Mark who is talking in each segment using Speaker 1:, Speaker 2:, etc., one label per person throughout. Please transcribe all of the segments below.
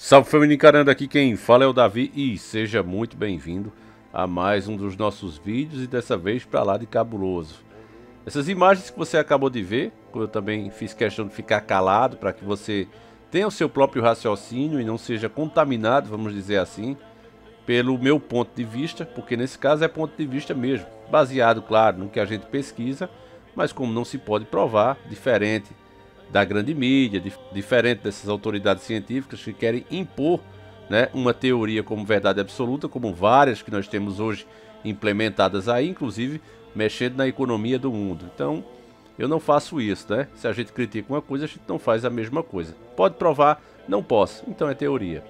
Speaker 1: Salve família encarando, aqui quem fala é o Davi e seja muito bem-vindo a mais um dos nossos vídeos e dessa vez para lá de cabuloso. Essas imagens que você acabou de ver, eu também fiz questão de ficar calado para que você tenha o seu próprio raciocínio e não seja contaminado, vamos dizer assim, pelo meu ponto de vista, porque nesse caso é ponto de vista mesmo, baseado, claro, no que a gente pesquisa, mas como não se pode provar, diferente da grande mídia, diferente dessas autoridades científicas que querem impor, né, uma teoria como verdade absoluta, como várias que nós temos hoje implementadas aí, inclusive mexendo na economia do mundo. Então, eu não faço isso, né? Se a gente critica uma coisa, a gente não faz a mesma coisa. Pode provar? Não posso. Então é teoria.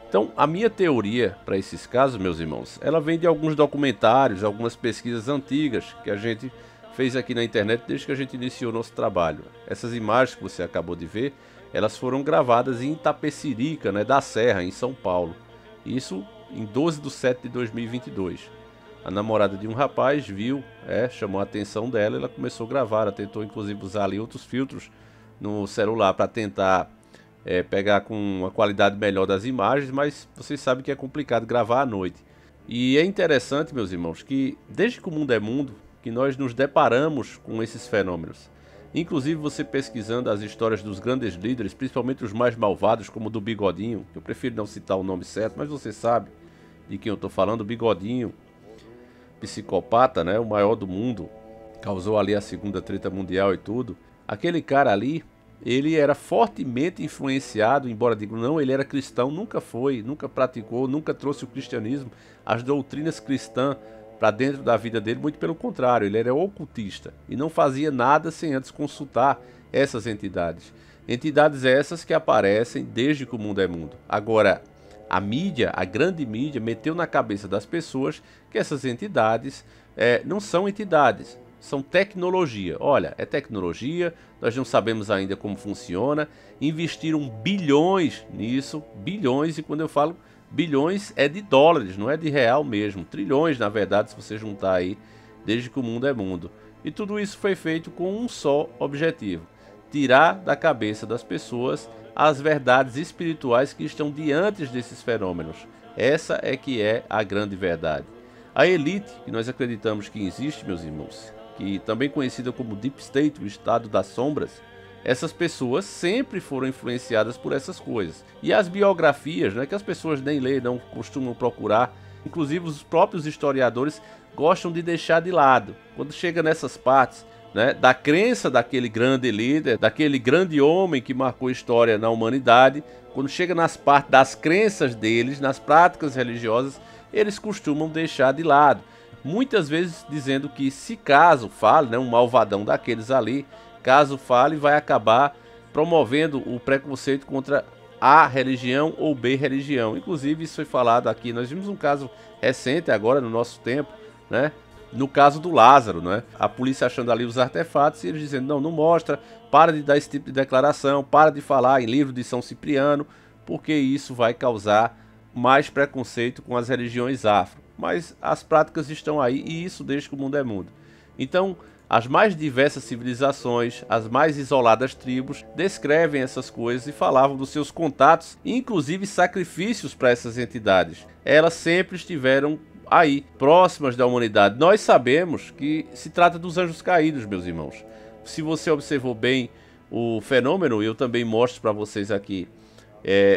Speaker 1: Então, a minha teoria para esses casos, meus irmãos, ela vem de alguns documentários, algumas pesquisas antigas que a gente fez aqui na internet desde que a gente iniciou nosso trabalho. Essas imagens que você acabou de ver, elas foram gravadas em Itapecerica, né, da Serra, em São Paulo. Isso em 12 de setembro de 2022. A namorada de um rapaz viu, chamou a atenção dela, ela começou a gravar, ela tentou inclusive usar ali outros filtros no celular para tentar pegar com uma qualidade melhor das imagens, mas vocês sabem que é complicado gravar à noite. E é interessante, meus irmãos, que desde que o mundo é mundo, que nós nos deparamos com esses fenômenos. Inclusive você pesquisando as histórias dos grandes líderes, principalmente os mais malvados, como o do Bigodinho, que eu prefiro não citar o nome certo, mas você sabe de quem eu estou falando, o Bigodinho, psicopata, né, o maior do mundo, causou ali a segunda treta mundial e tudo. Aquele cara ali, ele era fortemente influenciado, embora digo não, ele era cristão, nunca foi, nunca praticou, nunca trouxe o cristianismo, as doutrinas cristãs para dentro da vida dele, muito pelo contrário, ele era ocultista e não fazia nada sem antes consultar essas entidades. Entidades essas que aparecem desde que o mundo é mundo. Agora, a mídia, a grande mídia, meteu na cabeça das pessoas que essas entidades não são entidades, são tecnologia. Olha, é tecnologia, nós não sabemos ainda como funciona, investiram bilhões nisso, bilhões, e quando eu falo bilhões é de dólares, não é de real mesmo, trilhões na verdade, se você juntar aí, desde que o mundo é mundo. E tudo isso foi feito com um só objetivo: tirar da cabeça das pessoas as verdades espirituais que estão diante desses fenômenos. Essa é que é a grande verdade. A elite, que nós acreditamos que existe, meus irmãos, que também conhecida como Deep State, o estado das sombras, essas pessoas sempre foram influenciadas por essas coisas. E as biografias, né, que as pessoas nem lêem, não costumam procurar, inclusive os próprios historiadores gostam de deixar de lado. Quando chega nessas partes, né, da crença daquele grande líder, daquele grande homem que marcou história na humanidade, quando chega nas partes das crenças deles, nas práticas religiosas, eles costumam deixar de lado. Muitas vezes dizendo que se caso fale, né, um malvadão daqueles ali, caso fale, vai acabar promovendo o preconceito contra A religião ou B religião. Inclusive isso foi falado aqui, nós vimos um caso recente agora no nosso tempo, né? No caso do Lázaro, né? A polícia achando ali os artefatos e eles dizendo, não, não mostra, para de dar esse tipo de declaração, para de falar em livro de São Cipriano, porque isso vai causar mais preconceito com as religiões afro. Mas as práticas estão aí e isso desde que o mundo é mundo. Então, as mais diversas civilizações, as mais isoladas tribos, descrevem essas coisas e falavam dos seus contatos e inclusive sacrifícios para essas entidades. Elas sempre estiveram aí, próximas da humanidade. Nós sabemos que se trata dos anjos caídos, meus irmãos. Se você observou bem o fenômeno, eu também mostro para vocês aqui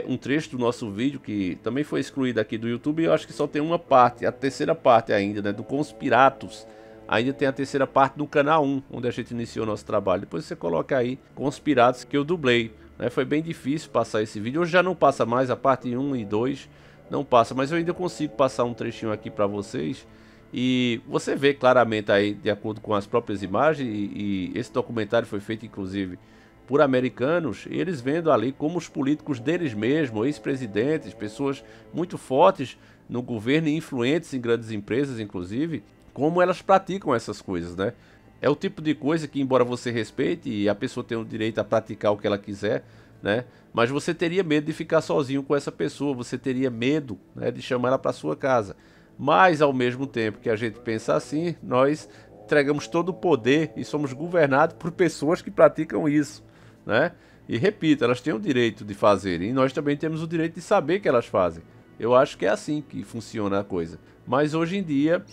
Speaker 1: um trecho do nosso vídeo que também foi excluído aqui do YouTube e eu acho que só tem uma parte, a terceira parte ainda, né, do Conspiratus. Ainda tem a terceira parte do canal 1, onde a gente iniciou nosso trabalho. Depois você coloca aí Conspiratus, que eu dublei, né? Foi bem difícil passar esse vídeo. Hoje já não passa mais, a parte 1 e 2 não passa, mas eu ainda consigo passar um trechinho aqui para vocês. E você vê claramente aí, de acordo com as próprias imagens, e esse documentário foi feito inclusive por americanos, eles vendo ali como os políticos deles mesmos, ex-presidentes, pessoas muito fortes no governo e influentes em grandes empresas inclusive, como elas praticam essas coisas, né? É o tipo de coisa que, embora você respeite e a pessoa tenha o direito a praticar o que ela quiser, né? Mas você teria medo de ficar sozinho com essa pessoa, você teria medo, né, de chamar ela para sua casa. Mas ao mesmo tempo que a gente pensa assim, nós entregamos todo o poder e somos governados por pessoas que praticam isso, né? E repito, elas têm o direito de fazer, e nós também temos o direito de saber que elas fazem. Eu acho que é assim que funciona a coisa. Mas hoje em dia,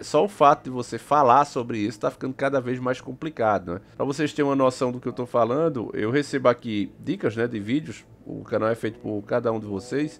Speaker 1: só o fato de você falar sobre isso está ficando cada vez mais complicado, né? Para vocês terem uma noção do que eu estou falando, eu recebo aqui dicas, né, de vídeos. O canal é feito por cada um de vocês.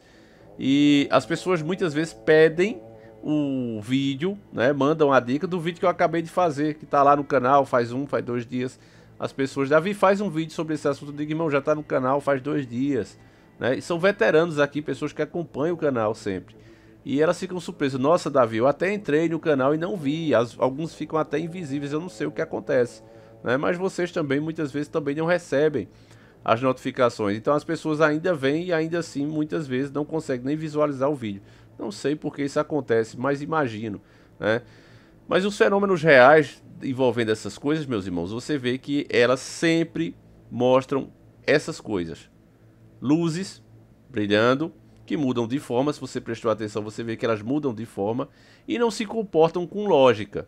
Speaker 1: E as pessoas muitas vezes pedem o vídeo, né, mandam a dica do vídeo que eu acabei de fazer, que está lá no canal, faz 2 dias. As pessoas, Davi, faz um vídeo sobre esse assunto. Eu digo, irmão, já está no canal faz 2 dias. Né? E são veteranos aqui, pessoas que acompanham o canal sempre. E elas ficam surpresas. Nossa, Davi, eu até entrei no canal e não vi. Alguns ficam até invisíveis, eu não sei o que acontece. Né? Mas vocês também, muitas vezes, também não recebem as notificações. Então as pessoas ainda vêm e ainda assim, muitas vezes, não conseguem nem visualizar o vídeo. Não sei por que isso acontece, mas imagino. Né? Mas os fenômenos reais envolvendo essas coisas, meus irmãos, você vê que elas sempre mostram essas coisas. Luzes brilhando, que mudam de forma. Se você prestou atenção, você vê que elas mudam de forma e não se comportam com lógica.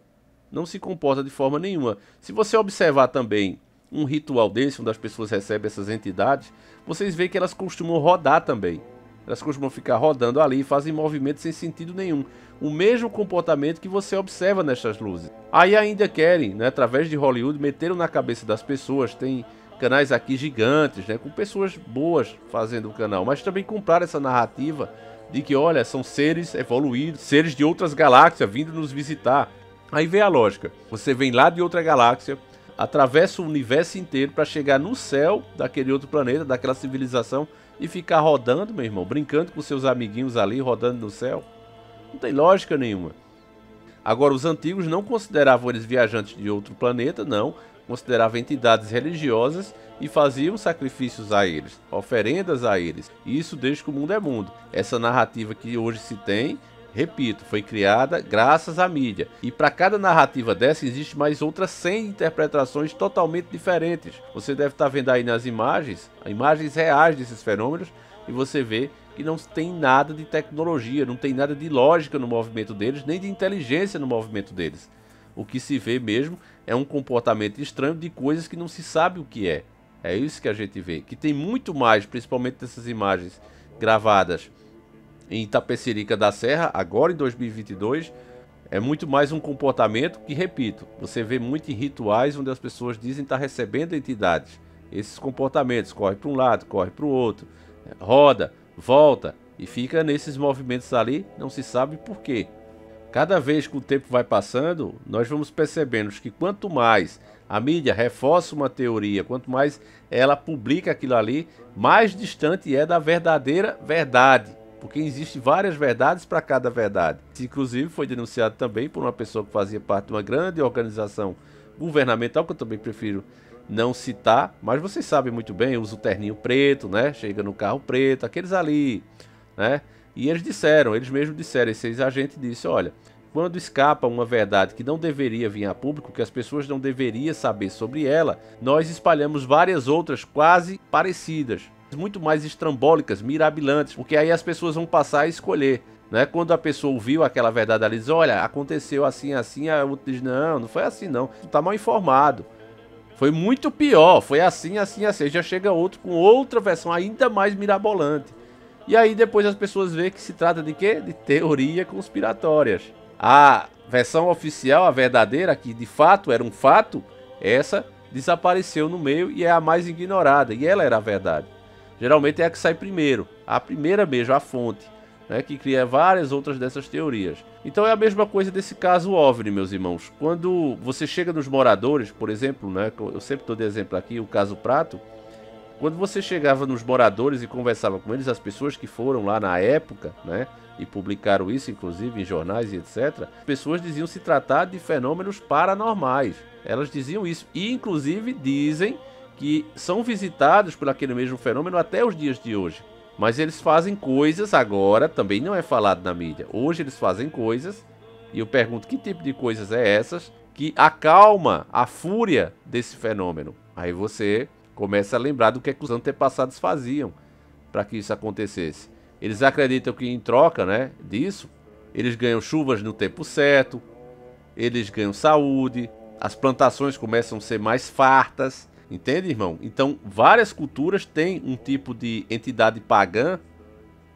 Speaker 1: Não se comporta de forma nenhuma. Se você observar também um ritual desse, onde as pessoas recebem essas entidades, vocês veem que elas costumam rodar também. Elas costumam ficar rodando ali e fazem movimentos sem sentido nenhum. O mesmo comportamento que você observa nessas luzes. Aí ainda querem, né, através de Hollywood, meteram na cabeça das pessoas. Tem canais aqui gigantes, né, com pessoas boas fazendo o canal, mas também compraram essa narrativa de que, olha, são seres evoluídos, seres de outras galáxias vindo nos visitar. Aí vem a lógica, você vem lá de outra galáxia, atravessa o universo inteiro para chegar no céu daquele outro planeta, daquela civilização, e ficar rodando, meu irmão, brincando com seus amiguinhos ali, rodando no céu. Não tem lógica nenhuma. Agora, os antigos não consideravam eles viajantes de outro planeta, não. Consideravam entidades religiosas e faziam sacrifícios a eles, oferendas a eles. E isso desde que o mundo é mundo. Essa narrativa que hoje se tem, repito, foi criada graças à mídia. E para cada narrativa dessa existe mais outras 100 interpretações totalmente diferentes. Você deve estar vendo aí nas imagens reais desses fenômenos, e você vê que não tem nada de tecnologia, não tem nada de lógica no movimento deles, nem de inteligência no movimento deles. O que se vê mesmo é um comportamento estranho de coisas que não se sabe o que é. É isso que a gente vê, que tem muito mais, principalmente dessas imagens gravadas em Itapecerica da Serra, agora em 2022, é muito mais um comportamento que, repito, você vê muito em rituais onde as pessoas dizem estar recebendo entidades. Esses comportamentos, corre para um lado, corre para o outro, roda, volta e fica nesses movimentos ali, não se sabe por quê. Cada vez que o tempo vai passando, nós vamos percebendo que quanto mais a mídia reforça uma teoria, quanto mais ela publica aquilo ali, mais distante é da verdadeira verdade. Porque existem várias verdades para cada verdade. Isso, inclusive, foi denunciado também por uma pessoa que fazia parte de uma grande organização governamental, que eu também prefiro não citar, mas vocês sabem muito bem, usa o terninho preto, né? Chega no carro preto, aqueles ali, né? E eles mesmos disseram, esse ex-agente disse, olha, quando escapa uma verdade que não deveria vir a público, que as pessoas não deveriam saber sobre ela, nós espalhamos várias outras quase parecidas, muito mais estrambólicas, mirabilantes, porque aí as pessoas vão passar a escolher, né? Quando a pessoa ouviu aquela verdade, ela diz, olha, aconteceu assim, assim, a outra diz, não, não foi assim não, tu tá mal informado. Foi muito pior, foi assim, assim, assim. Já chega outro com outra versão ainda mais mirabolante. E aí depois as pessoas veem que se trata de quê? De teoria conspiratórias. A versão oficial, a verdadeira, que de fato era um fato, essa desapareceu no meio e é a mais ignorada. E ela era a verdade. Geralmente é a que sai primeiro, a primeira mesmo, a fonte, né, que cria várias outras dessas teorias. Então é a mesma coisa desse caso OVNI, meus irmãos. Quando você chega nos moradores, por exemplo, né, eu sempre estou de exemplo aqui, o caso Prato. Quando você chegava nos moradores e conversava com eles, as pessoas que foram lá na época, né, e publicaram isso, inclusive, em jornais e etc., as pessoas diziam se tratar de fenômenos paranormais. Elas diziam isso. E, inclusive, dizem que são visitados por aquele mesmo fenômeno até os dias de hoje. Mas eles fazem coisas agora, também não é falado na mídia. Hoje eles fazem coisas, e eu pergunto que tipo de coisas é essas, que acalma a fúria desse fenômeno. Aí você começa a lembrar do que os antepassados faziam para que isso acontecesse. Eles acreditam que em troca, né, disso, eles ganham chuvas no tempo certo, eles ganham saúde, as plantações começam a ser mais fartas, Entende, irmão? Então, várias culturas têm um tipo de entidade pagã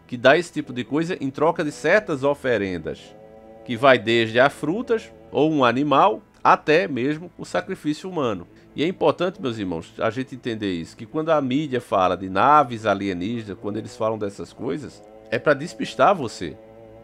Speaker 1: que dá esse tipo de coisa em troca de certas oferendas, que vai desde a frutas ou um animal até mesmo o sacrifício humano. E é importante, meus irmãos, a gente entender isso, que quando a mídia fala de naves alienígenas, quando eles falam dessas coisas, é para despistar você.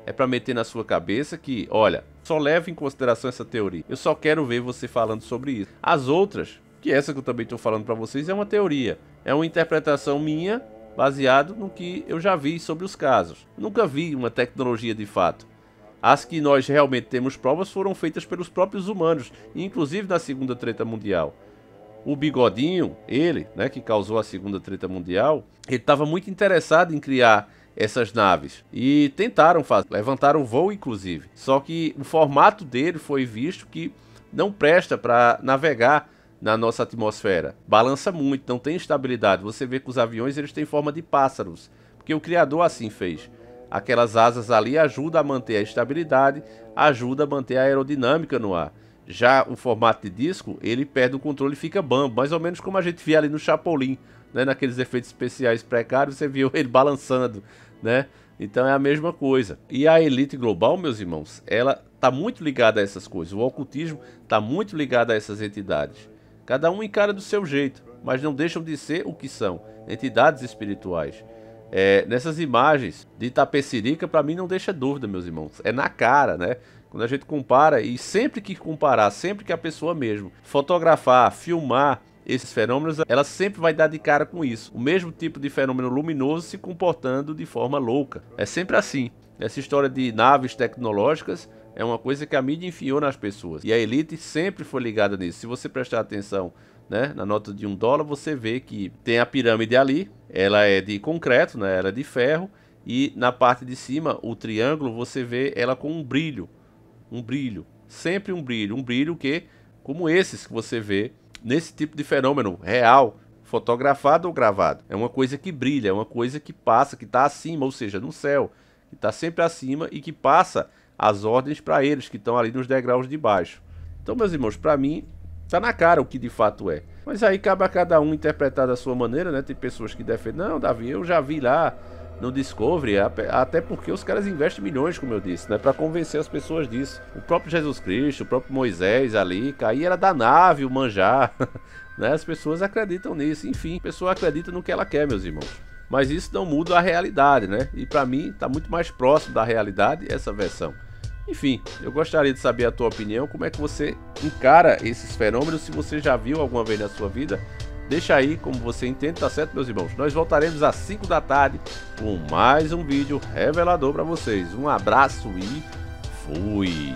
Speaker 1: É para meter na sua cabeça que, olha, só leva em consideração essa teoria. Eu só quero ver você falando sobre isso. As outras, que essa que eu também estou falando para vocês, é uma teoria. É uma interpretação minha, baseado no que eu já vi sobre os casos. Nunca vi uma tecnologia de fato. As que nós realmente temos provas foram feitas pelos próprios humanos, inclusive na Segunda Treta Mundial. O Bigodinho, ele, né, que causou a Segunda Treta Mundial, ele estava muito interessado em criar essas naves e tentaram fazer, levantaram voo inclusive. Só que o formato dele foi visto que não presta para navegar na nossa atmosfera. Balança muito, não tem estabilidade. Você vê que os aviões eles têm forma de pássaros, porque o criador assim fez. Aquelas asas ali ajudam a manter a estabilidade, ajuda a manter a aerodinâmica no ar. Já o formato de disco, ele perde o controle e fica bambo, mais ou menos como a gente via ali no Chapolin, né? Naqueles efeitos especiais precários, você viu ele balançando, né? Então é a mesma coisa. E a elite global, meus irmãos, ela está muito ligada a essas coisas. O ocultismo está muito ligado a essas entidades. Cada um encara do seu jeito, mas não deixam de ser o que são, entidades espirituais. Nessas imagens de Itapecerica, para mim não deixa dúvida, meus irmãos. É na cara, né? Quando a gente compara, e sempre que comparar, sempre que a pessoa mesmo fotografar, filmar esses fenômenos, ela sempre vai dar de cara com isso. O mesmo tipo de fenômeno luminoso se comportando de forma louca. É sempre assim. Essa história de naves tecnológicas é uma coisa que a mídia enfiou nas pessoas. E a elite sempre foi ligada nisso. Se você prestar atenção, né, na nota de $1, você vê que tem a pirâmide ali. Ela é de concreto, né, ela é de ferro. E na parte de cima, o triângulo, você vê ela com um brilho. Um brilho. Sempre um brilho que, como esses que você vê nesse tipo de fenômeno real, fotografado ou gravado. É uma coisa que brilha, é uma coisa que passa, que está acima, ou seja, no céu, que está sempre acima e que passa as ordens para eles que estão ali nos degraus de baixo. Então, meus irmãos, para mim, está na cara o que de fato é. Mas aí cabe a cada um interpretar da sua maneira, né? Tem pessoas que defendem, não, Davi, eu já vi lá no Discovery, até porque os caras investem milhões, como eu disse, né, para convencer as pessoas disso. O próprio Jesus Cristo, o próprio Moisés ali, cair era da nave, o manjar, né? As pessoas acreditam nisso, enfim, a pessoa acredita no que ela quer, meus irmãos. Mas isso não muda a realidade, né? E para mim tá muito mais próximo da realidade essa versão. Enfim, eu gostaria de saber a tua opinião, como é que você encara esses fenômenos, se você já viu alguma vez na sua vida. Deixa aí como você entende, tá certo, meus irmãos? Nós voltaremos às 5 da tarde com mais um vídeo revelador para vocês. Um abraço e fui!